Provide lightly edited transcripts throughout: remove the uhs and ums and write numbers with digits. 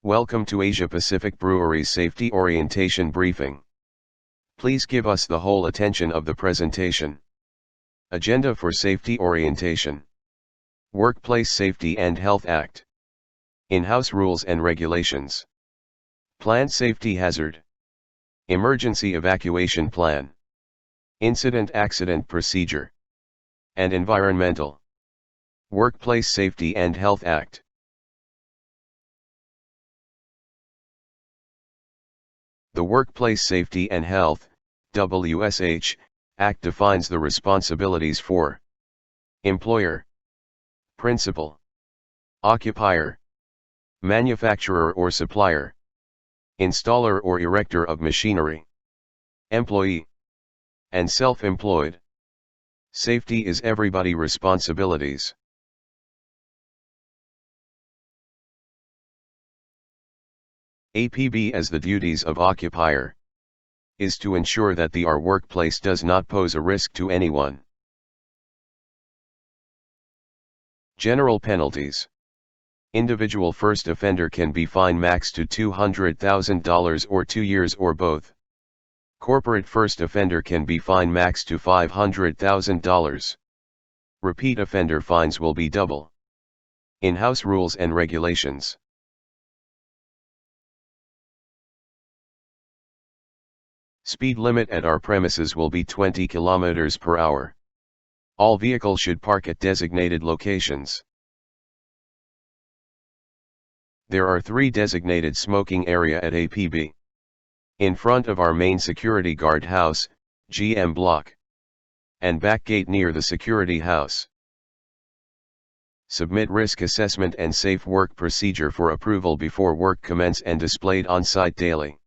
Welcome to Asia Pacific Brewery's Safety Orientation Briefing. Please give us the whole attention of the presentation. Agenda for Safety Orientation. Workplace Safety and Health Act. In-house rules and regulations. Plant safety hazard. Emergency evacuation plan. Incident accident procedure. And environmental. Workplace Safety and Health Act. The Workplace Safety and Health, WSH, Act defines the responsibilities for employer, principal, occupier, manufacturer or supplier, installer or erector of machinery, employee, and self-employed. Safety is everybody's responsibilities. APB as the duties of occupier is to ensure that the workplace does not pose a risk to anyone. General penalties. Individual first offender can be fined max to $200,000 or 2 years or both. Corporate first offender can be fined max to $500,000. Repeat offender fines will be double. In-house rules and regulations. Speed limit at our premises will be 20 km per hour. All vehicles should park at designated locations. There are 3 designated smoking area at APB. In front of our main security guard house, GM block. And back gate near the security house. Submit risk assessment and safe work procedure for approval before work commence and displayed on site daily.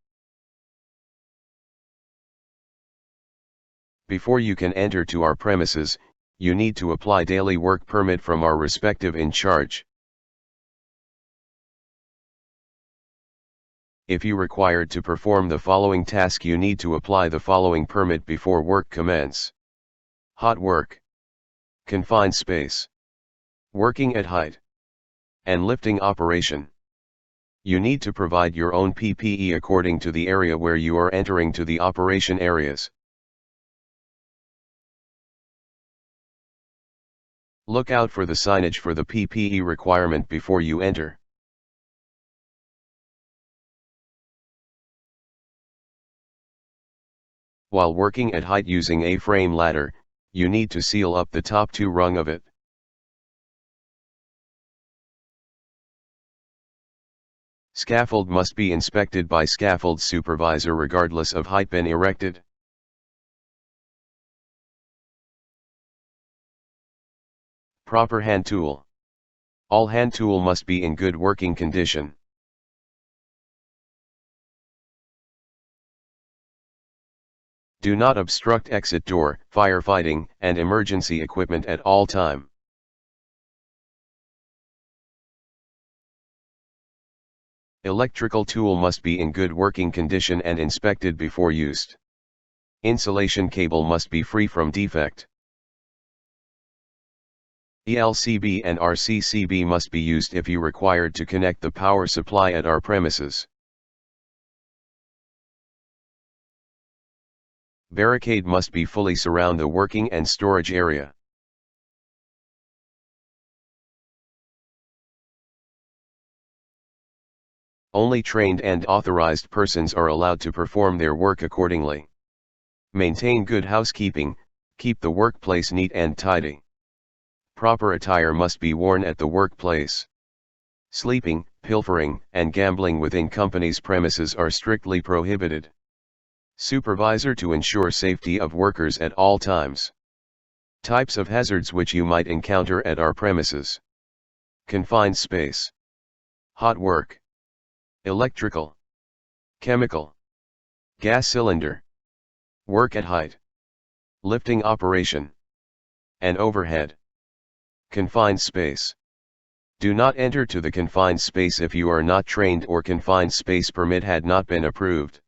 Before you can enter to our premises, you need to apply daily work permit from our respective in charge. If you required to perform the following task, you need to apply the following permit before work commence. Hot work, confined space, working at height, and lifting operation. You need to provide your own PPE according to the area where you are entering to the operation areas. Look out for the signage for the PPE requirement before you enter. While working at height using a frame ladder, you need to seal up the top 2 rung of it. Scaffold must be inspected by scaffold supervisor regardless of height been erected. Proper hand tool. All hand tool must be in good working condition. Do not obstruct exit door, firefighting, and emergency equipment at all time. Electrical tool must be in good working condition and inspected before used. Insulation cable must be free from defect. ELCB and RCCB must be used if you required to connect the power supply at our premises. Barricade must be fully surround the working and storage area. Only trained and authorized persons are allowed to perform their work accordingly. Maintain good housekeeping, keep the workplace neat and tidy. Proper attire must be worn at the workplace. Sleeping, pilfering, and gambling within company's premises are strictly prohibited. Supervisor to ensure safety of workers at all times. Types of hazards which you might encounter at our premises. Confined space. Hot work. Electrical. Chemical. Gas cylinder. Work at height. Lifting operation. And overhead. Confined space. Do not enter to the confined space if you are not trained or confined space permit had not been approved.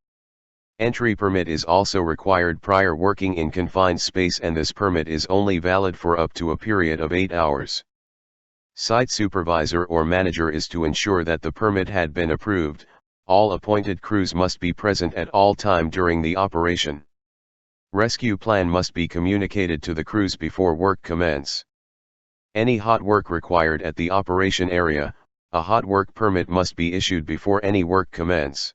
Entry permit is also required prior working in confined space, and this permit is only valid for up to a period of 8 hours. Site supervisor or manager is to ensure that the permit had been approved. All appointed crews must be present at all time during the operation. Rescue plan must be communicated to the crews before work commence. Any hot work required at the operation area, a hot work permit must be issued before any work commence.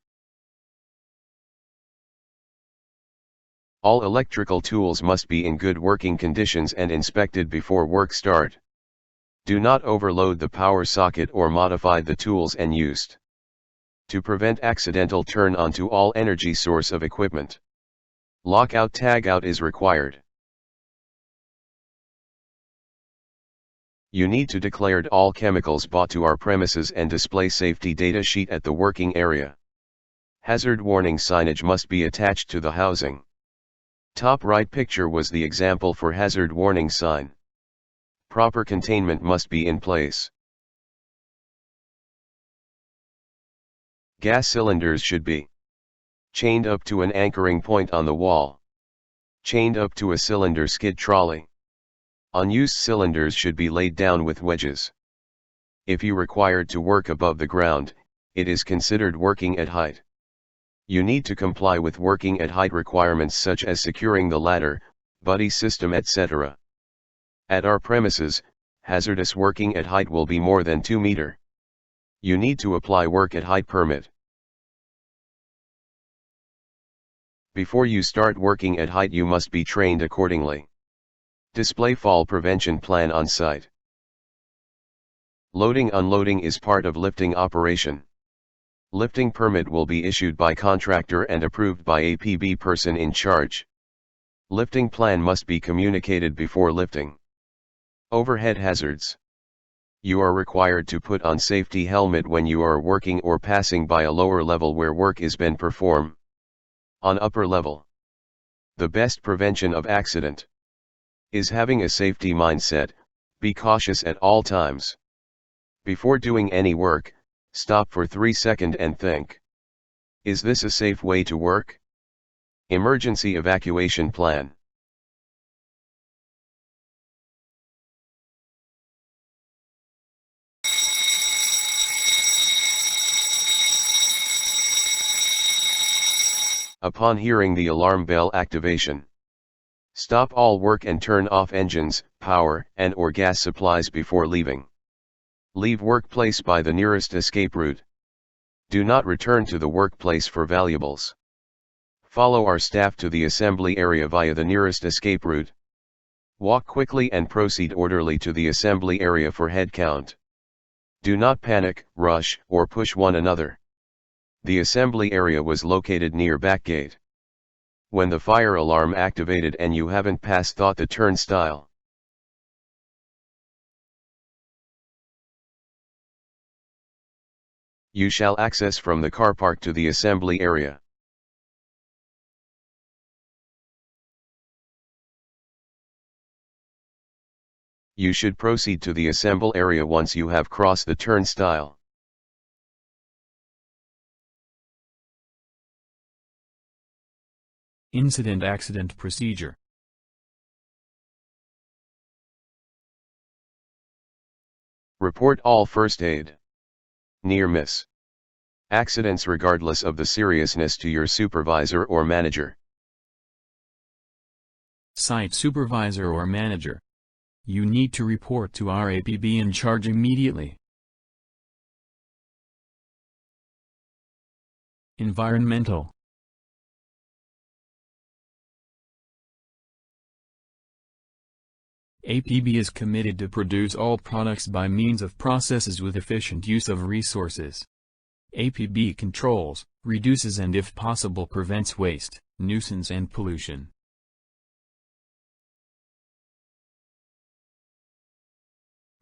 All electrical tools must be in good working conditions and inspected before work start. Do not overload the power socket or modify the tools and used. To prevent accidental turn on to all energy source of equipment. Lockout tagout is required. You need to declare all chemicals bought to our premises and display safety data sheet at the working area. Hazard warning signage must be attached to the housing. Top right picture was the example for hazard warning sign. Proper containment must be in place. Gas cylinders should be chained up to an anchoring point on the wall. Chained up to a cylinder skid trolley. Unused cylinders should be laid down with wedges. If you required to work above the ground, it is considered working at height. You need to comply with working at height requirements such as securing the ladder, buddy system, etc. At our premises, hazardous working at height will be more than 2 meters. You need to apply work at height permit. Before you start working at height, you must be trained accordingly. Display fall prevention plan on site. Loading/unloading is part of lifting operation. Lifting permit will be issued by contractor and approved by APB person in charge. Lifting plan must be communicated before lifting. Overhead hazards. You are required to put on safety helmet when you are working or passing by a lower level where work is been performed. On upper level, the best prevention of accident is having a safety mindset. Be cautious at all times. Before doing any work, stop for 3 seconds and think. Is this a safe way to work? Emergency evacuation plan. Upon hearing the alarm bell activation, stop all work and turn off engines, power, and/or gas supplies before leaving. Leave workplace by the nearest escape route. Do not return to the workplace for valuables. Follow our staff to the assembly area via the nearest escape route. Walk quickly and proceed orderly to the assembly area for head count. Do not panic, rush, or push one another. The assembly area was located near back gate. When the fire alarm activated and you haven't passed thought the turnstile, you shall access from the car park to the assembly area. You should proceed to the assemble area once you have crossed the turnstile. Incident accident procedure. Report all first aid, near miss accidents regardless of the seriousness to your supervisor or manager. Site supervisor or manager. You need to report to our APB in charge immediately. Environmental. APB is committed to produce all products by means of processes with efficient use of resources. APB controls, reduces and if possible prevents waste, nuisance and pollution.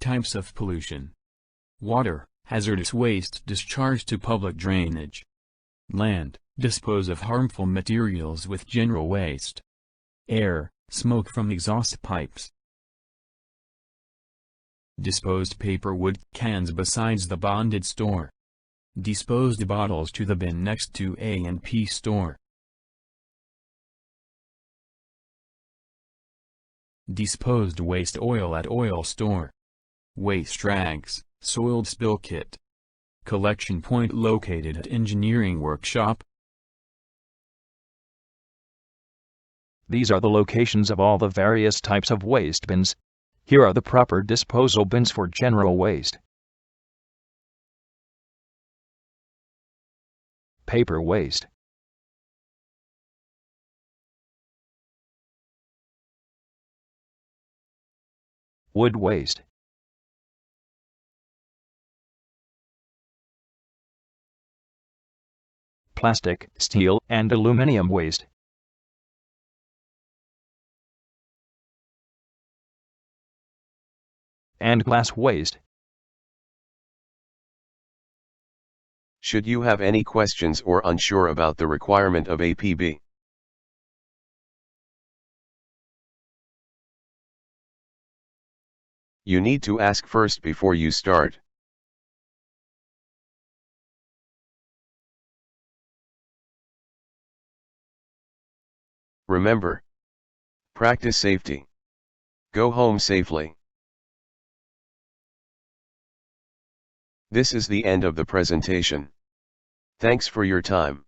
Types of pollution. Water, hazardous waste discharged to public drainage. Land, dispose of harmful materials with general waste. Air, smoke from exhaust pipes. Disposed paper, wood, cans besides the bonded store. Disposed bottles to the bin next to A&P store. Disposed waste oil at oil store. Waste rags, soiled spill kit. Collection point located at engineering workshop. These are the locations of all the various types of waste bins. Here are the proper disposal bins for general waste. Paper waste. Wood waste. Plastic, steel, and aluminum waste. And glass waste. Should you have any questions or unsure about the requirement of APB, you need to ask first before you start. Remember, practice safety. Go home safely. This is the end of the presentation. Thanks for your time.